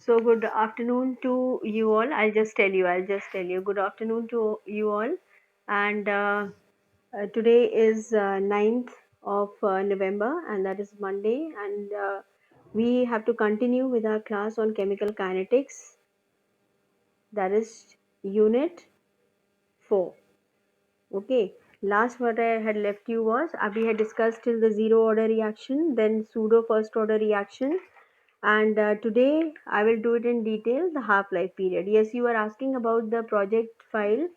So good afternoon to you all. I'll just tell you. Good afternoon to you all. And today is 9th of November, and that is Monday. And we have to continue with our class on chemical kinetics. That is Unit 4. Okay. Last what I had left you was we had discussed till the zero order reaction, then pseudo first order reaction, and today I will do it in detail, the half-life period. Yes, you are asking about the project file.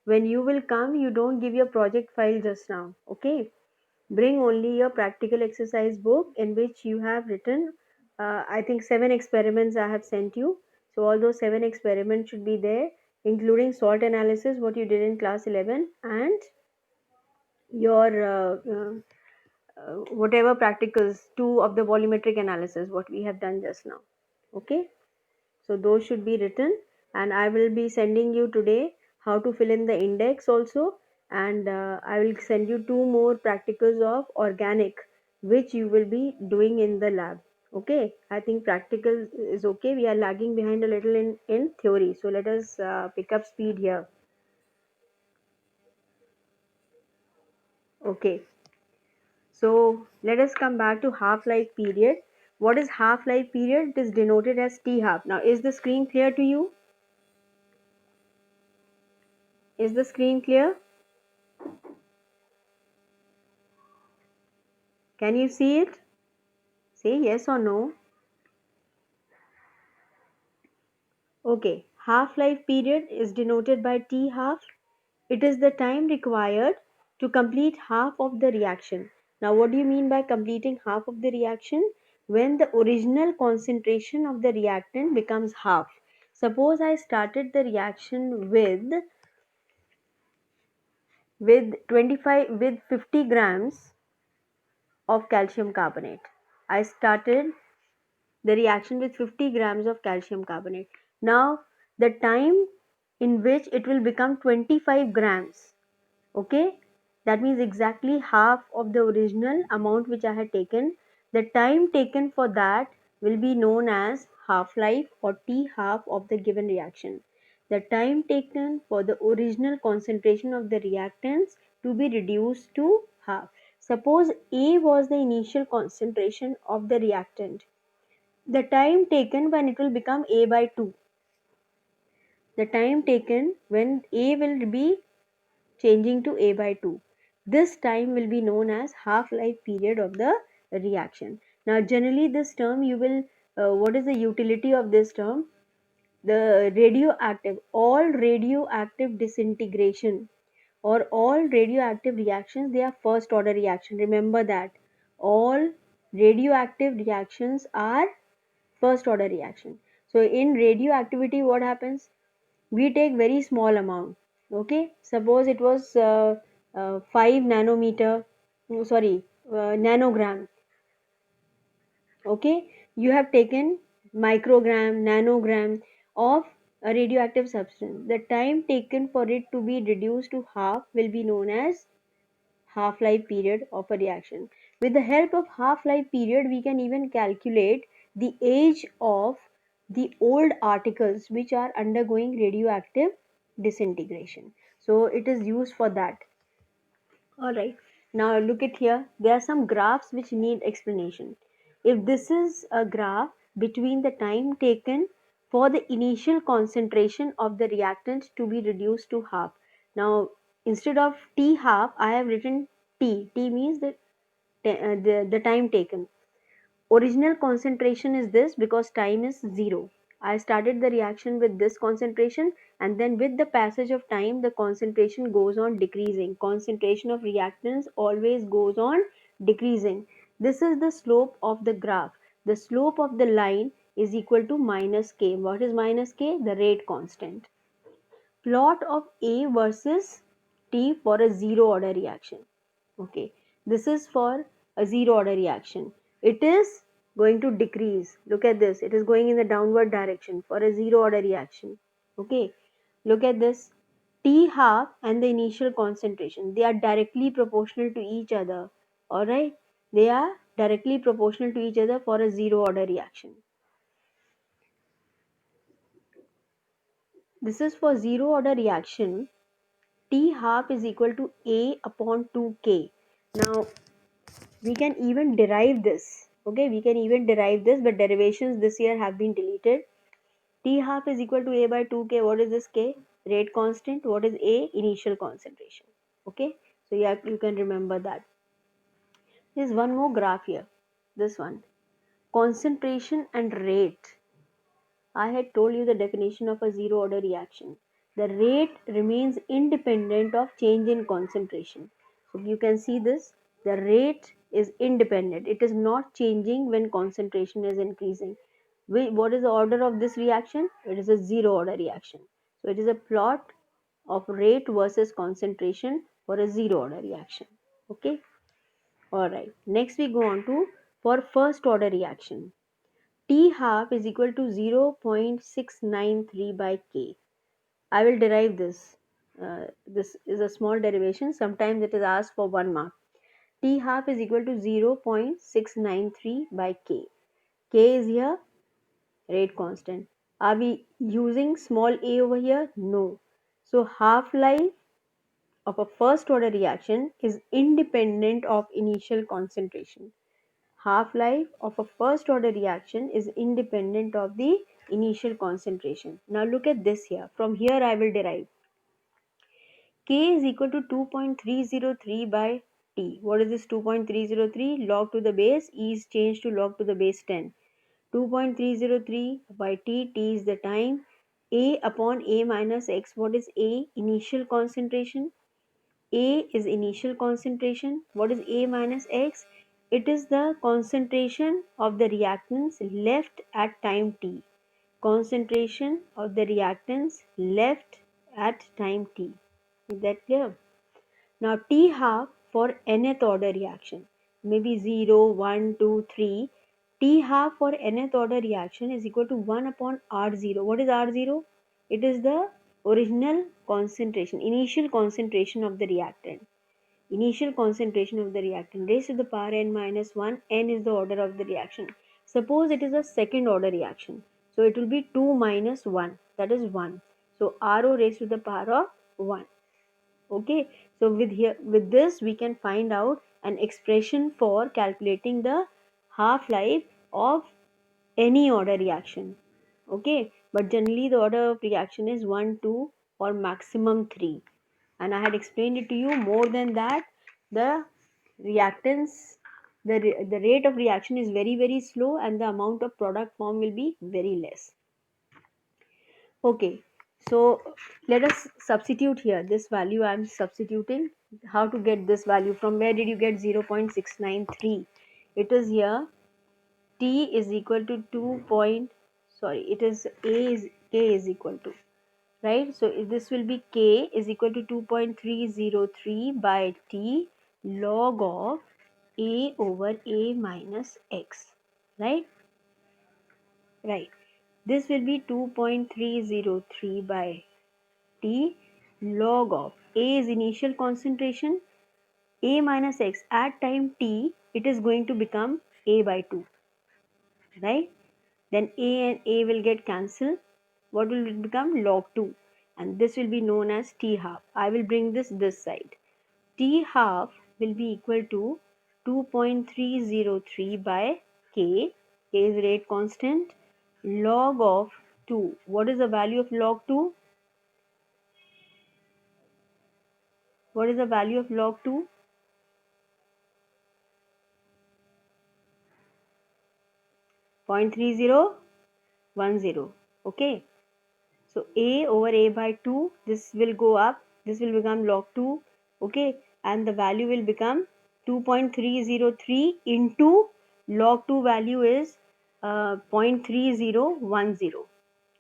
When you will come, you don't give your project file just now, okay? Bring only your practical exercise book in which you have written, I think 7 experiments I have sent you. So all those 7 experiments should be there, including salt analysis, what you did in class 11, and your whatever practicals, 2 of the volumetric analysis, what we have done just now, okay? So those should be written, and I will be sending you today how to fill in the index also, and I will send you 2 more practicals of organic which you will be doing in the lab. Okay, I think practical is okay. We are lagging behind a little in theory, so let us pick up speed here. Okay, so let us come back to half-life period. What is half-life period? It is denoted as T half. Now is the screen clear to you? Is the screen clear? Can you see it? Say yes or no. Okay, half-life period is denoted by T half. It is the time required to complete half of the reaction. Now what do you mean by completing half of the reaction? When the original concentration of the reactant becomes half. Suppose I started the reaction with 50 grams of calcium carbonate. I started the reaction with 50 grams of calcium carbonate. Now the time in which it will become 25 grams, okay, that means exactly half of the original amount which I had taken. The time taken for that will be known as half-life or T half of the given reaction. The time taken for the original concentration of the reactants to be reduced to half. Suppose A was the initial concentration of the reactant, the time taken when it will become A by 2. The time taken when A will be changing to A by 2. This time will be known as half-life period of the reaction. Now generally this term you will, what is the utility of this term? The radioactive, all radioactive disintegration or all radioactive reactions, they are first order reaction. Remember that. All radioactive reactions are first order reaction. So in radioactivity what happens? We take very small amount. Okay, suppose it was 5 nanometer, nanogram. Okay, you have taken microgram, nanogram of a radioactive substance. The time taken for it to be reduced to half will be known as half-life period of a reaction. With the help of half-life period, we can even calculate the age of the old articles which are undergoing radioactive disintegration. So it is used for that. Alright, now look at here. There are some graphs which need explanation. If this is a graph between the time taken for the initial concentration of the reactant to be reduced to half. Now instead of T half, I have written T. T means the time taken. Original concentration is this because time is 0. I started the reaction with this concentration, and then with the passage of time the concentration goes on decreasing. Concentration of reactants always goes on decreasing. This is the slope of the graph. The slope of the line is equal to minus k. What is minus k? The rate constant. Plot of A versus T for a zero order reaction. Okay, this is for a zero order reaction. It is going to decrease. Look at this. It is going in the downward direction for a zero order reaction. Okay, look at this. T half and the initial concentration, they are directly proportional to each other. Alright, they are directly proportional to each other for a zero order reaction. this is for zero order reaction. T half is equal to A upon 2K. Now we can even derive this. Okay, we can even derive this, but derivations this year have been deleted. T half is equal to A by 2K. What is this K? Rate constant. What is A? Initial concentration. Okay, so yeah, you can remember that. There's one more graph here. This one. Concentration and rate. I had told you the definition of a zero order reaction. The rate remains independent of change in concentration. So you can see this. The rate is independent. It is not changing when concentration is increasing. What is the order of this reaction? It is a zero order reaction. So it is a plot of rate versus concentration for a zero order reaction. Okay. Alright. Next we go on to for first order reaction. T half is equal to 0.693 by K. I will derive this. This is a small derivation. Sometimes it is asked for 1 mark. T half is equal to 0.693 by K. K is here, rate constant. Are we using small a over here? No. So half life of a first order reaction is independent of initial concentration. Half-life of a first order reaction is independent of the initial concentration. Now look at this here. From here I will derive. K is equal to 2.303 by T. What is this 2.303? Log to the base. E is changed to log to the base 10. 2.303 by T. T is the time. A upon A minus X. What is A? Initial concentration. A is initial concentration. What is A minus X? It is the concentration of the reactants left at time t. Concentration of the reactants left at time t. Is that clear? Now T half for nth order reaction. Maybe 0, 1, 2, 3. T half for nth order reaction is equal to 1 upon R0. What is R0? It is the original concentration, initial concentration of the reactant. Initial concentration of the reactant raised to the power n minus 1. N is the order of the reaction. Suppose it is a second order reaction. So it will be 2 minus 1. That is 1. So RO raised to the power of 1. Okay. So with this we can find out an expression for calculating the half-life of any order reaction. Okay. But generally the order of reaction is 1, 2 or maximum 3. And I had explained it to you. More than that, the reactants, the rate of reaction is very slow and the amount of product form will be very less. Okay, so let us substitute here this value. I am substituting. How to get this value? From where did you get 0.693? It is here. T is equal to 2 point, sorry, it is A is K is equal to, right? So this will be K is equal to 2.303 by T log of A over A minus X, right? Right. This will be 2.303 by T log of A is initial concentration, A minus X at time T, it is going to become A by 2, right? Then A and A will get cancelled. What will it become? Log 2. And this will be known as T half. I will bring this side. T half will be equal to 2.303 by K. K is rate constant. Log of 2. What is the value of log 2? What is the value of log 2? 0.3010. Okay. So A over A by 2, this will go up, this will become log 2, okay, and the value will become 2.303 into log 2 value is 0.3010,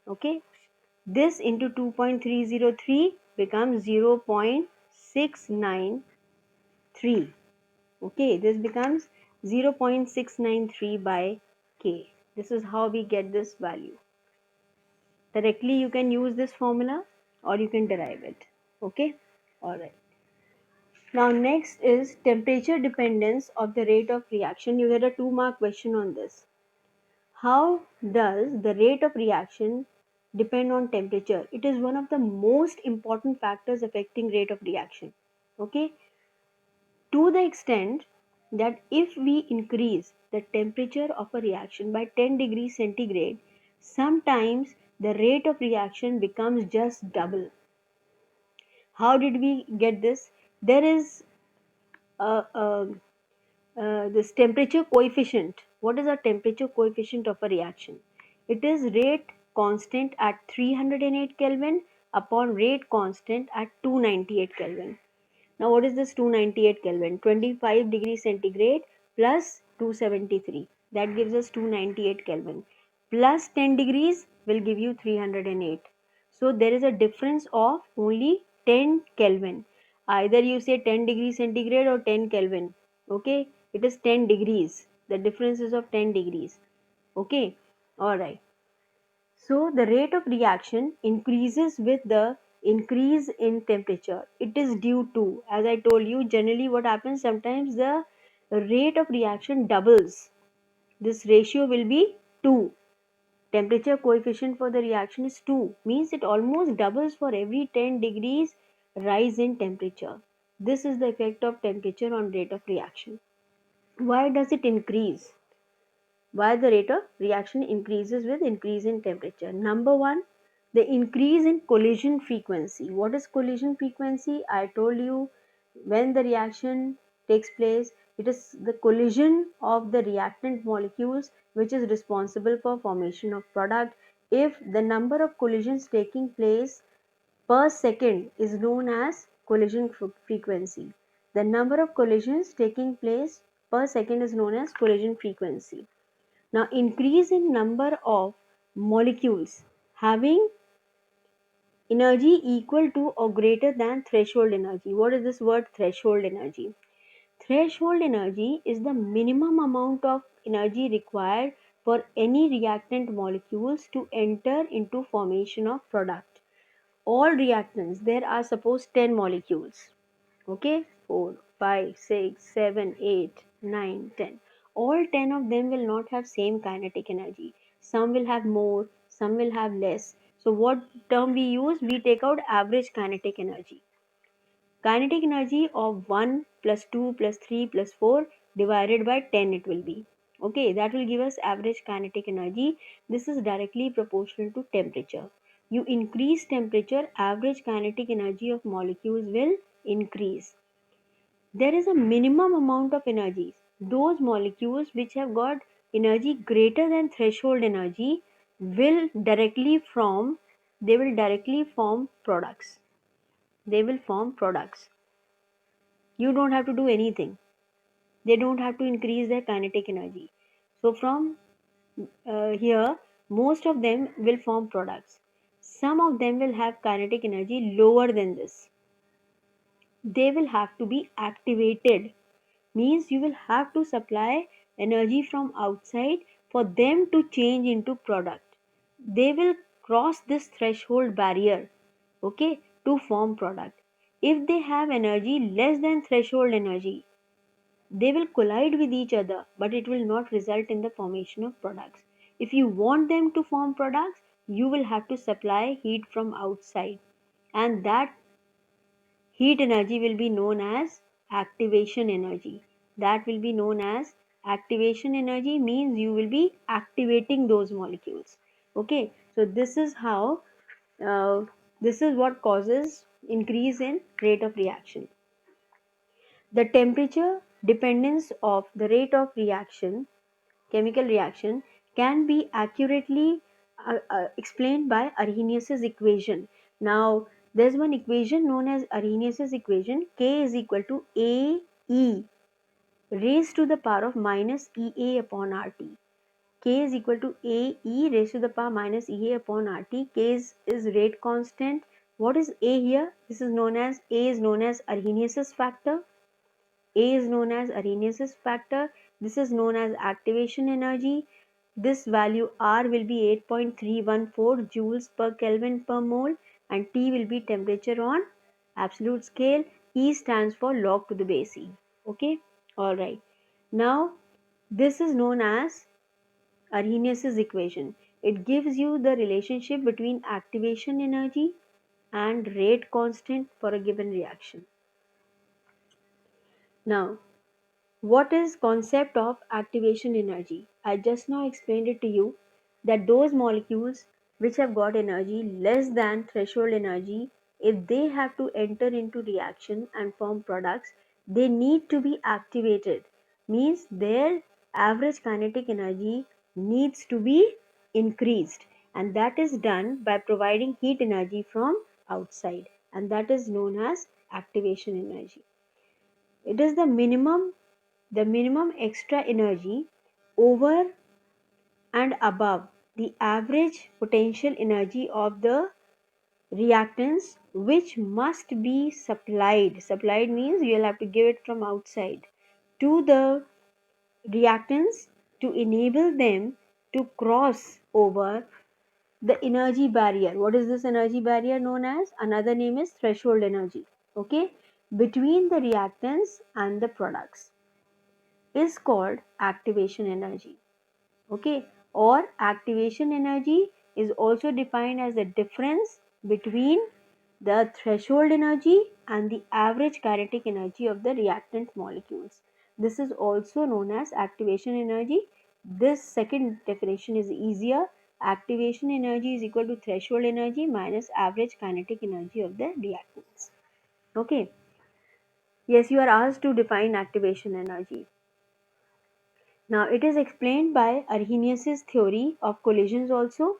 okay. This into 2.303 becomes 0.693, okay, this becomes 0.693 by K. This is how we get this value. Directly you can use this formula or you can derive it. Okay, all right. Now next is temperature dependence of the rate of reaction. You get a 2-mark question on this. How does the rate of reaction depend on temperature. It is one of the most important factors affecting rate of reaction. Okay, to the extent that if we increase the temperature of a reaction by 10 degrees centigrade, sometimes the rate of reaction becomes just double. How did we get this? There is a this temperature coefficient. What is a temperature coefficient of a reaction? It is rate constant at 308 Kelvin upon rate constant at 298 Kelvin. Now what is this 298 Kelvin? 25 degrees centigrade plus 273. That gives us 298 Kelvin. Plus 10 degrees will give you 308. So there is a difference of only 10 Kelvin. Either you say 10 degrees centigrade or 10 Kelvin. Okay, it is 10 degrees. The difference is of 10 degrees. Okay, alright. So the rate of reaction increases with the increase in temperature. It is due to, as I told you, generally what happens, sometimes the rate of reaction doubles. This ratio will be 2. Temperature coefficient for the reaction is 2, means it almost doubles for every 10 degrees rise in temperature. This is the effect of temperature on rate of reaction. Why does it increase? Why the rate of reaction increases with increase in temperature? Number one, the increase in collision frequency. What is collision frequency? I told you, when the reaction takes place, it is the collision of the reactant molecules which is responsible for formation of product. If the number of collisions taking place per second is known as collision frequency. The number of collisions taking place per second is known as collision frequency. Now, increase in number of molecules having energy equal to or greater than threshold energy. What is this word threshold energy? Threshold energy is the minimum amount of energy required for any reactant molecules to enter into formation of product. All reactants, there are suppose 10 molecules. Okay, 4, 5, 6, 7, 8, 9, 10. All 10 of them will not have same kinetic energy. Some will have more, some will have less. So what term we use? We take out average kinetic energy. Kinetic energy of 1 plus 2 plus 3 plus 4 divided by 10 it will be. Okay, that will give us average kinetic energy. This is directly proportional to temperature. You increase temperature, average kinetic energy of molecules will increase. There is a minimum amount of energy. Those molecules which have got energy greater than threshold energy will directly form, they will directly form products. They will form products. You don't have to do anything. They don't have to increase their kinetic energy. So from here, most of them will form products. Some of them will have kinetic energy lower than this. They will have to be activated, means you will have to supply energy from outside for them to change into product. They will cross this threshold barrier, okay, to form product. If they have energy less than threshold energy, they will collide with each other, but it will not result in the formation of products. If you want them to form products, you will have to supply heat from outside, and that heat energy will be known as activation energy. That will be known as activation energy, means you will be activating those molecules. Okay, so this is how, uh, this is what causes increase in rate of reaction. The temperature dependence of the rate of reaction, chemical reaction, can be accurately explained by Arrhenius' equation. Now, there's one equation known as Arrhenius' equation. K is equal to AE raised to the power of minus EA upon RT. K is equal to AE raised to the power minus EA upon RT. K is rate constant. What is A here? This is known as, A is known as Arrhenius' factor. A is known as Arrhenius' factor. This is known as activation energy. This value R will be 8.314 joules per Kelvin per mole, and T will be temperature on absolute scale. E stands for log to the base E. Okay, alright. Now this is known as Arrhenius' equation. It gives you the relationship between activation energy and rate constant for a given reaction. Now, what is concept of activation energy? I just now explained it to you that those molecules which have got energy less than threshold energy, if they have to enter into reaction and form products, they need to be activated. Means their average kinetic energy needs to be increased, and that is done by providing heat energy from outside, and that is known as activation energy. It is the minimum extra energy over and above the average potential energy of the reactants, which must be supplied means you'll have to give it from outside to the reactants to enable them to cross over the energy barrier. What is this energy barrier known as? Another name is threshold energy. Okay, between the reactants and the products is called activation energy. Okay, or activation energy is also defined as the difference between the threshold energy and the average kinetic energy of the reactant molecules. This is also known as activation energy. This second definition is easier. Activation energy is equal to threshold energy minus average kinetic energy of the reactants. Okay, yes, you are asked to define activation energy. Now it is explained by Arrhenius' theory of collisions also.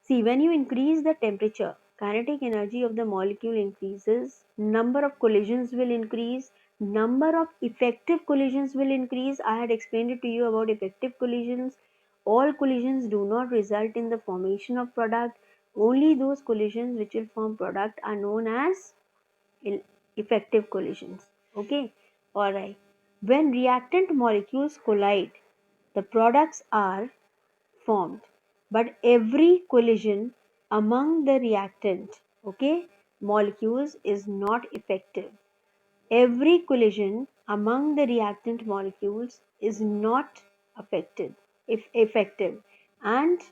See, when you increase the temperature, kinetic energy of the molecule increases, number of collisions will increase, number of effective collisions will increase. I had explained it to you about effective collisions. All collisions do not result in the formation of product. Only those collisions which will form product are known as effective collisions. Okay, alright. When reactant molecules collide, the products are formed, but every collision among the reactant, okay, molecules is not effective. Every collision among the reactant molecules is not affected if effective and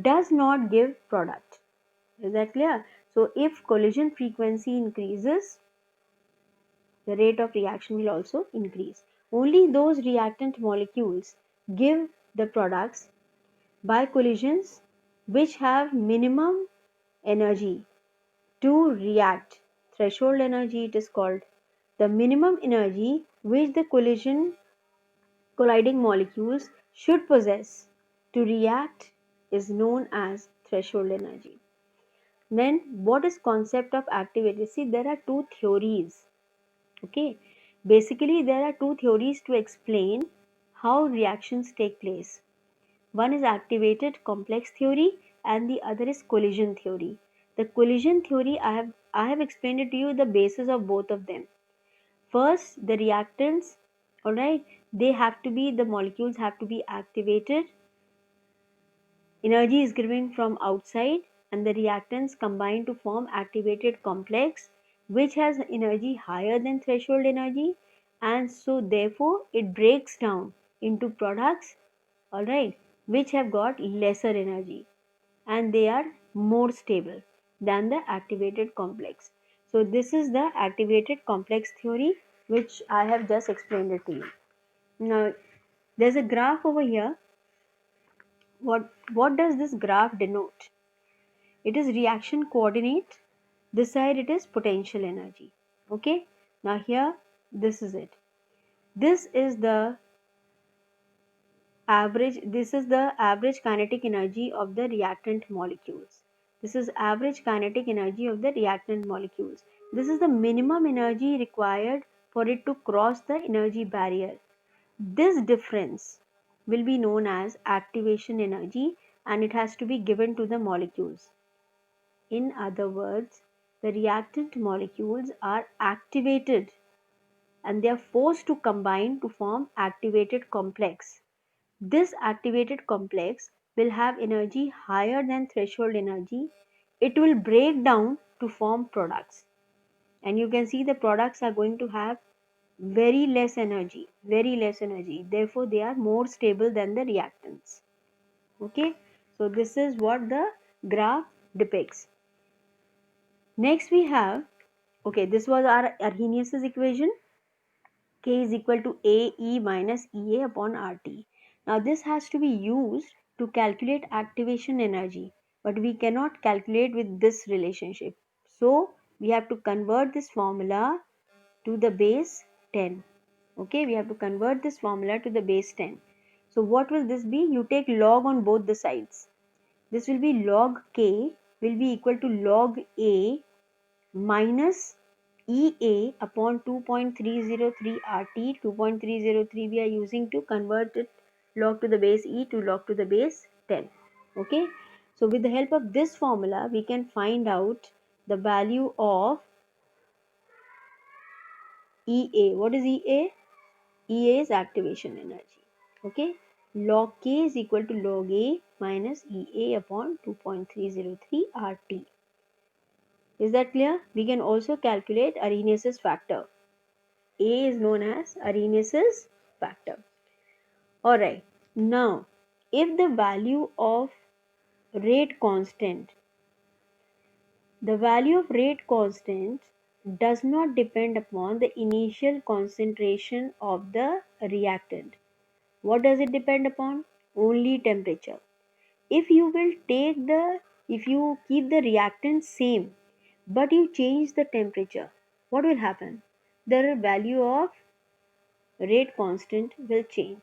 does not give product. Is that clear? So if collision frequency increases, the rate of reaction will also increase. Only those reactant molecules give the products by collisions which have minimum energy to react. Threshold energy it is called. The minimum energy which the colliding molecules should possess to react is known as threshold energy. Then what is concept of activity? See, there are two theories. Okay, basically there are two theories to explain how reactions take place. One is activated complex theory and the other is collision theory. The collision theory I have explained it to you the basis of both of them. First, the reactants, alright, the molecules have to be activated. Energy is given from outside and the reactants combine to form activated complex which has energy higher than threshold energy, and so therefore it breaks down into products, alright, which have got lesser energy and they are more stable than the activated complex. So this is the activated complex theory which I have just explained it to you. Now there's a graph over here. What does this graph denote? It is reaction coordinate. This side it is potential energy. Okay. Now here this is it. This is the average kinetic energy of the reactant molecules. This is average kinetic energy of the reactant molecules. This is the minimum energy required for it to cross the energy barrier. This difference will be known as activation energy and it has to be given to the molecules. In other words, the reactant molecules are activated and they are forced to combine to form activated complex. This activated complex will have energy higher than threshold energy. It will break down to form products. And you can see the products are going to have very less energy, very less energy. Therefore, they are more stable than the reactants. Okay. So this is what the graph depicts. Next we have, okay, this was our Arrhenius's equation. K is equal to AE minus EA upon RT. Now this has to be used to calculate activation energy, but we cannot calculate with this relationship. So we have to convert this formula to the base 10. Okay, we have to convert this formula to the base 10. So what will this be? You take log on both the sides. This will be log K will be equal to log A minus EA upon 2.303 RT. 2.303 we are using to convert it log to the base E to log to the base 10. Okay. So with the help of this formula, we can find out the value of EA. What is EA? EA is activation energy. Okay. Log K is equal to log A minus EA upon 2.303 RT. Is that clear? We can also calculate Arrhenius's factor. A is known as Arrhenius's factor. Alright, now if the value of rate constant, the value of rate constant does not depend upon the initial concentration of the reactant. What does it depend upon? Only temperature. If you will take the, if you keep the reactant same, but you change the temperature, what will happen? The value of rate constant will change.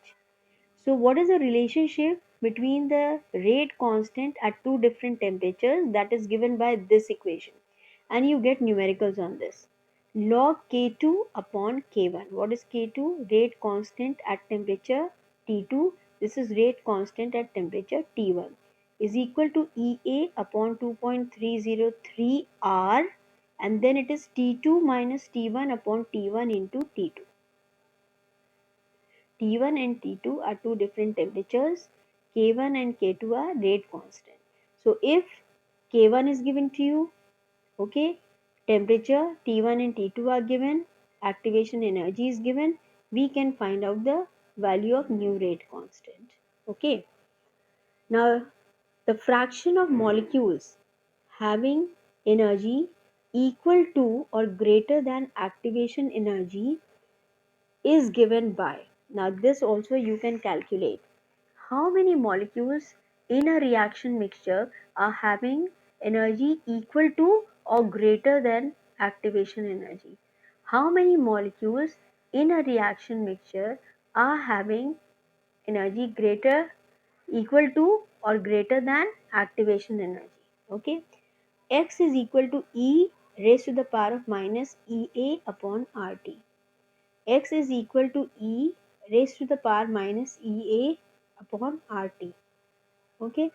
So what is the relationship between the rate constant at two different temperatures? That is given by this equation, and you get numericals on this. Log K2 upon K1. What is K2? Rate constant at temperature T2. This is rate constant at temperature T1 is equal to EA upon 2.303 R, and then it is T2 minus T1 upon T1 into T2. T1 and T2 are two different temperatures. K1 and K2 are rate constant. So if K1 is given to you, okay, temperature T1 and T2 are given, activation energy is given, we can find out the value of new rate constant. Okay. Now the fraction of molecules having energy equal to or greater than activation energy is given by. Now this also you can calculate. How many molecules in a reaction mixture are having energy equal to or greater than activation energy? How many molecules in a reaction mixture are having energy greater, equal to or greater than activation energy? Okay. X is equal to E raised to the power of minus EA upon RT. X is equal to E raised to the power minus EA upon RT. Okay,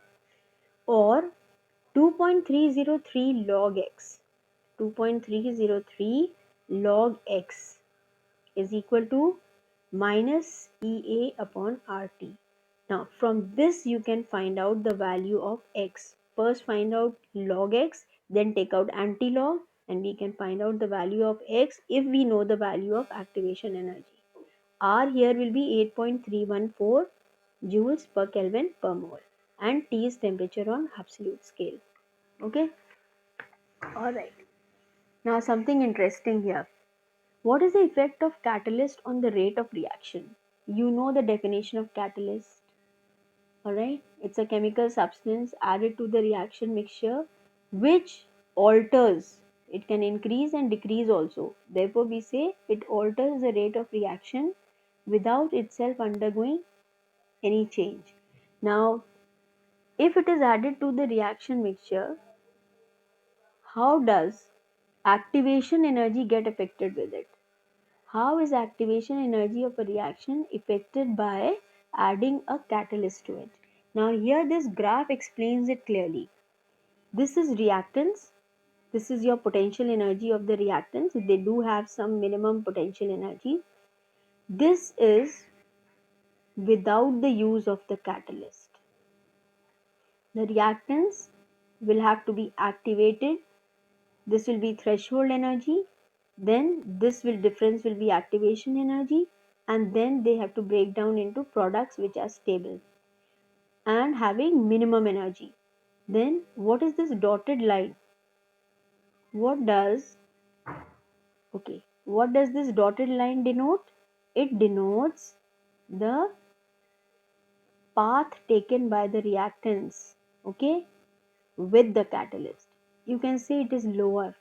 or 2.303 log X. 2.303 log X is equal to minus EA upon RT. Now from this you can find out the value of X. First find out log X, then take out anti-log, and we can find out the value of X if we know the value of activation energy. R here will be 8.314 joules per Kelvin per mole, and T is temperature on absolute scale. Okay. Alright. Now something interesting here. What is the effect of catalyst on the rate of reaction? You know the definition of catalyst. Alright. It's a chemical substance added to the reaction mixture which alters. It can increase and decrease also. Therefore we say it alters the rate of reaction without itself undergoing any change. Now, if it is added to the reaction mixture, how does activation energy get affected with it? How is activation energy of a reaction affected by adding a catalyst to it? Now, here this graph explains it clearly. This is reactants. This is your potential energy of the reactants. They do have some minimum potential energy. This is without the use of the catalyst. The reactants will have to be activated. This will be threshold energy. Then this will difference will be activation energy, and then they have to break down into products which are stable. and having minimum energy. Then what is this dotted line? What does what does this dotted line denote? It denotes the path taken by the reactants, okay, with the catalyst. You can say it is lower.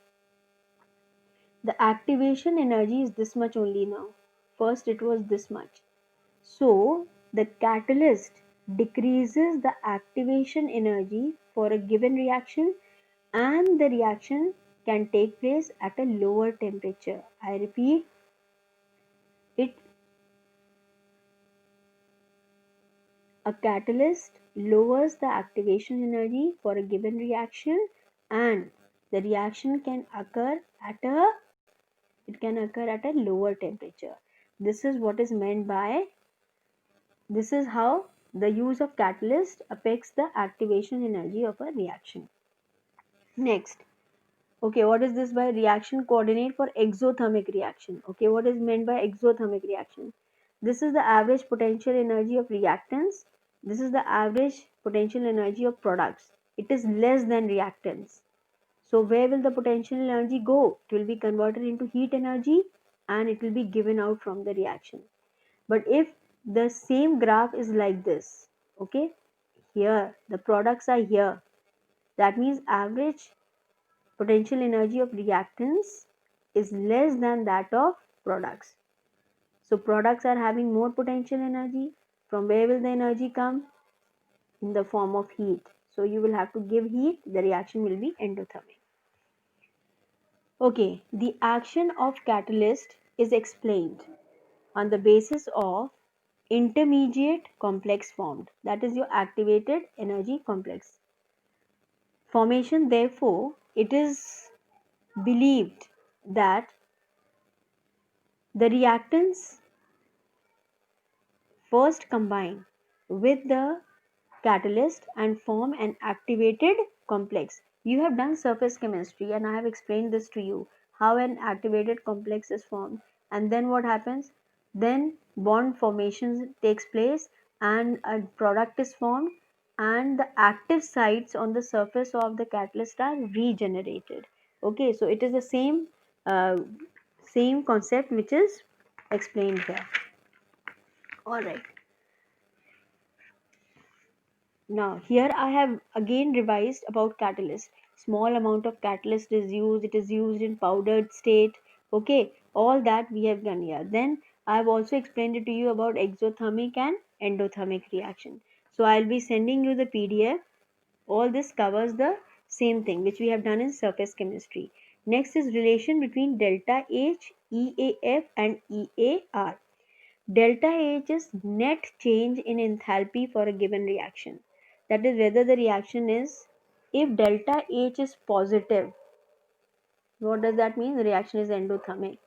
The activation energy is this much only now. First it was this much. So the catalyst decreases the activation energy for a given reaction, and the reaction can take place at a lower temperature. I repeat, it a catalyst lowers the activation energy for a given reaction, and the reaction can occur at a lower temperature. This is what is meant by, this is how the use of catalyst affects the activation energy of a reaction. Next, okay, what is this by reaction coordinate for exothermic reaction? Okay, what is meant by exothermic reaction? This is the average potential energy of reactants. This is the average potential energy of products. It is less than reactants. So where will the potential energy go? It will be converted into heat energy and it will be given out from the reaction. But if the same graph is like this, okay, here the products are here, that means average potential energy of reactants is less than that of products. So products are having more potential energy. From where will the energy come? In the form of heat. So you will have to give heat, the reaction will be endothermic. Okay, the action of catalyst is explained on the basis of intermediate complex formed. That is your activated energy complex. Formation, therefore, it is believed that the reactants first combine with the catalyst and form an activated complex. You have done surface chemistry and I have explained this to you how an activated complex is formed, and then what happens? Then bond formation takes place and a product is formed, and the active sites on the surface of the catalyst are regenerated. Okay, so it is the same concept which is explained here. All right. Now here I have again revised about catalyst. Small amount of catalyst is used. It is used in powdered state. Okay, all that we have done here. Then I have also explained it to you about exothermic and endothermic reaction. So I'll be sending you the PDF. All this covers the same thing which we have done in surface chemistry. Next is relation between delta H, EAF and EAR. Delta H is net change in enthalpy for a given reaction. That is whether the reaction is, if delta H is positive, what does that mean? The reaction is endothermic.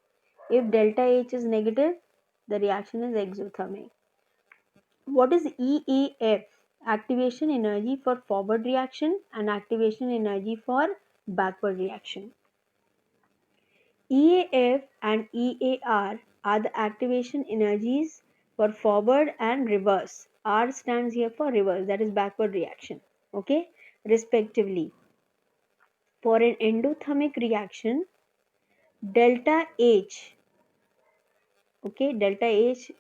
If delta H is negative, the reaction is exothermic. What is EAF? Activation energy for forward reaction and activation energy for backward reaction. EAF and EAR are the activation energies for forward and reverse. R stands here for reverse, that is backward reaction, okay, respectively. For an endothermic reaction, delta H, okay, delta H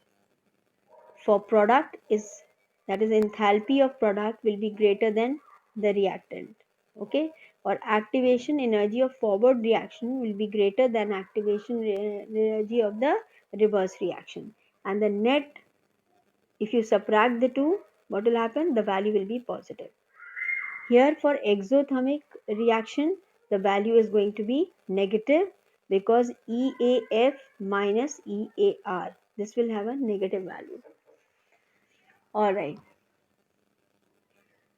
for product is, that is enthalpy of product will be greater than the reactant, okay, or activation energy of forward reaction will be greater than activation energy of the reverse reaction, and the net, if you subtract the two, what will happen? The value will be positive. Here for exothermic reaction, the value is going to be negative because EAF minus EAR, this will have a negative value. All right.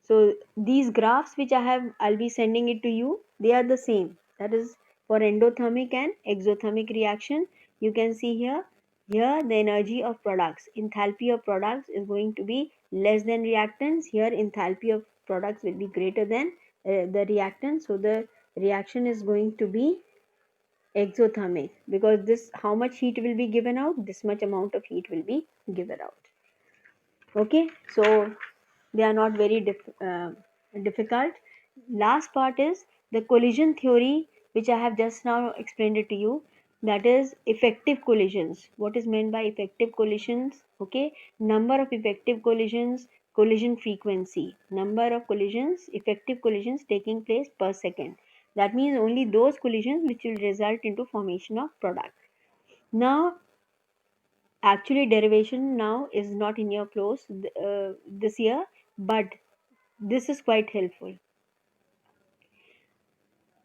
So these graphs which I'll be sending it to you, they are the same. That is for endothermic and exothermic reaction. You can see here the energy of products, enthalpy of products is going to be less than reactants. Here enthalpy of products will be greater than the reactants. So the reaction is going to be exothermic because this, how much heat will be given out? This much amount of heat will be given out. Okay, so They are not very difficult. Last part is the collision theory, which I have just now explained it to you. That is effective collisions. What is meant by effective collisions? Okay, number of effective collisions, collision frequency, number of collisions, effective collisions taking place per second. That means only those collisions which will result into formation of product. Now, actually derivation now is not in your close this year, but this is quite helpful.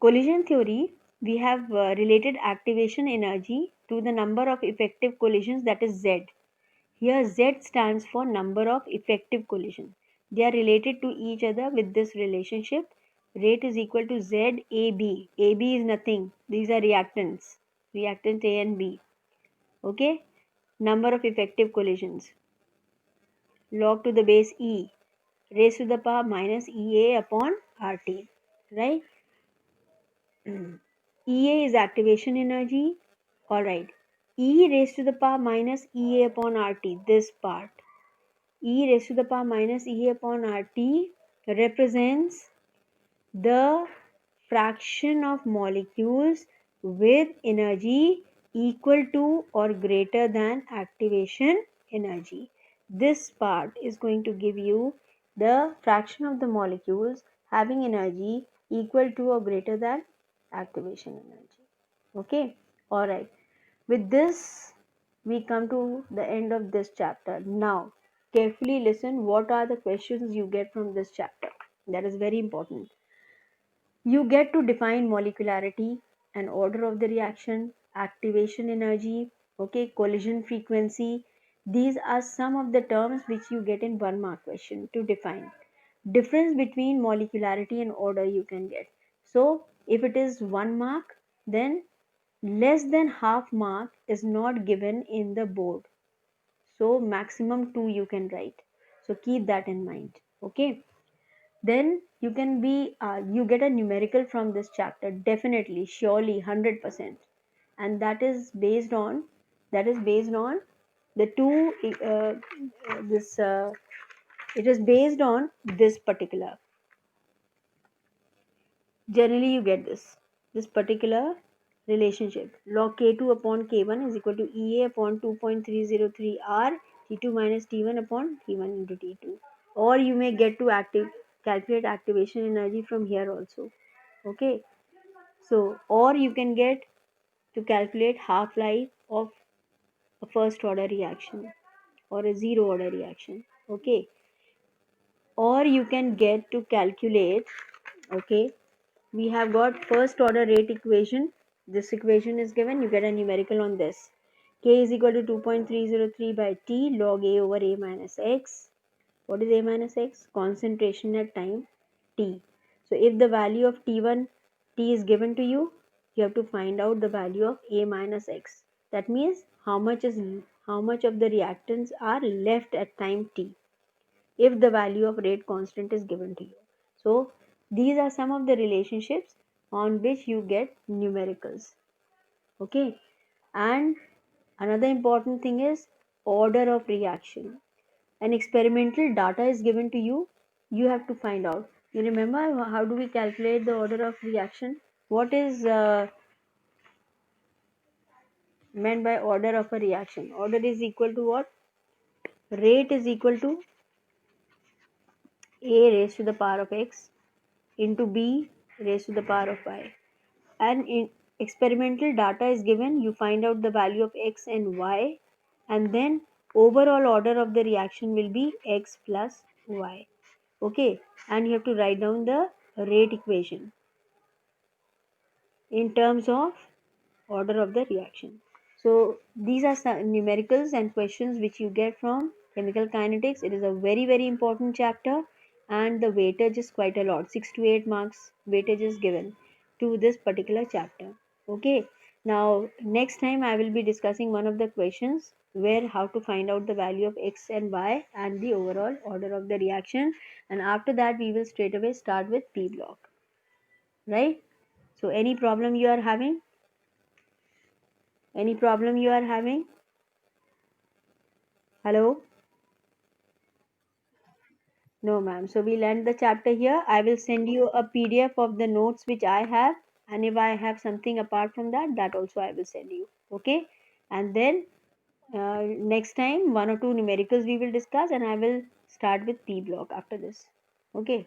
Collision theory, we have related activation energy to the number of effective collisions, that is Z. Here Z stands for number of effective collision. They are related to each other with this relationship. Rate is equal to Z AB. AB is nothing. These are reactants. Reactant A and B. Okay. Number of effective collisions. Log to the base E raised to the power minus EA upon RT. Right. EA is activation energy. Alright. E raised to the power minus EA upon RT. This part. E raised to the power minus EA upon RT represents the fraction of molecules with energy equal to or greater than activation energy. This part is going to give you the fraction of the molecules having energy equal to or greater than activation energy. Okay, all right. With this, we come to the end of this chapter. Now, carefully listen what are the questions you get from this chapter. That is very important. You get to define molecularity and order of the reaction, activation energy, okay, collision frequency. These are some of the terms which you get in 1 mark question to define. Difference between molecularity and order you can get. So if it is 1 mark, then less than half mark is not given in the board. So maximum 2 you can write. So keep that in mind. Okay. Then you can be you get a numerical from this chapter, definitely, surely, 100%. And that is based on the two this it is based on this particular. Generally you get this particular relationship. Log k2 upon k1 is equal to ea upon 2.303 r t2 minus t1 upon t1 into t2. Or you may get to calculate activation energy from here also. Okay, so or you can get to calculate half life of a first order reaction or a zero order reaction. Okay, or you can get to calculate. Okay, we have got first order rate equation. This equation is given, you get a numerical on this. K is equal to 2.303 by T log A over A minus X. What is A minus X? Concentration at time T. So if the value of T1 T is given to you, you have to find out the value of A minus X. That means how much of the reactants are left at time T if the value of rate constant is given to you. So these are some of the relationships on which you get numericals. Okay, and another important thing is order of reaction. An experimental data is given to you, you have to find out. You remember how do we calculate the order of reaction? What is meant by order of a reaction? Order is equal to what? Rate is equal to A raised to the power of x into b raised to the power of y. And in experimental data is given, you find out the value of x and y, and then overall order of the reaction will be x plus y. Okay, and you have to write down the rate equation in terms of order of the reaction. So these are some numericals and questions which you get from chemical kinetics. It is a very very important chapter, and the weightage is quite a lot. 6 to 8 marks weightage is given to this particular chapter. Okay. Now next time I will be discussing one of the questions where how to find out the value of x and y and the overall order of the reaction, and after that we will straight away start with P block. Right? So any problem you are having? Any problem you are having? Hello? No, ma'am. So we'll end the chapter here. I will send you a PDF of the notes which I have, and if I have something apart from that, that also I will send you. Okay, and then next time one or two numericals we will discuss, and I will start with P block after this. Okay.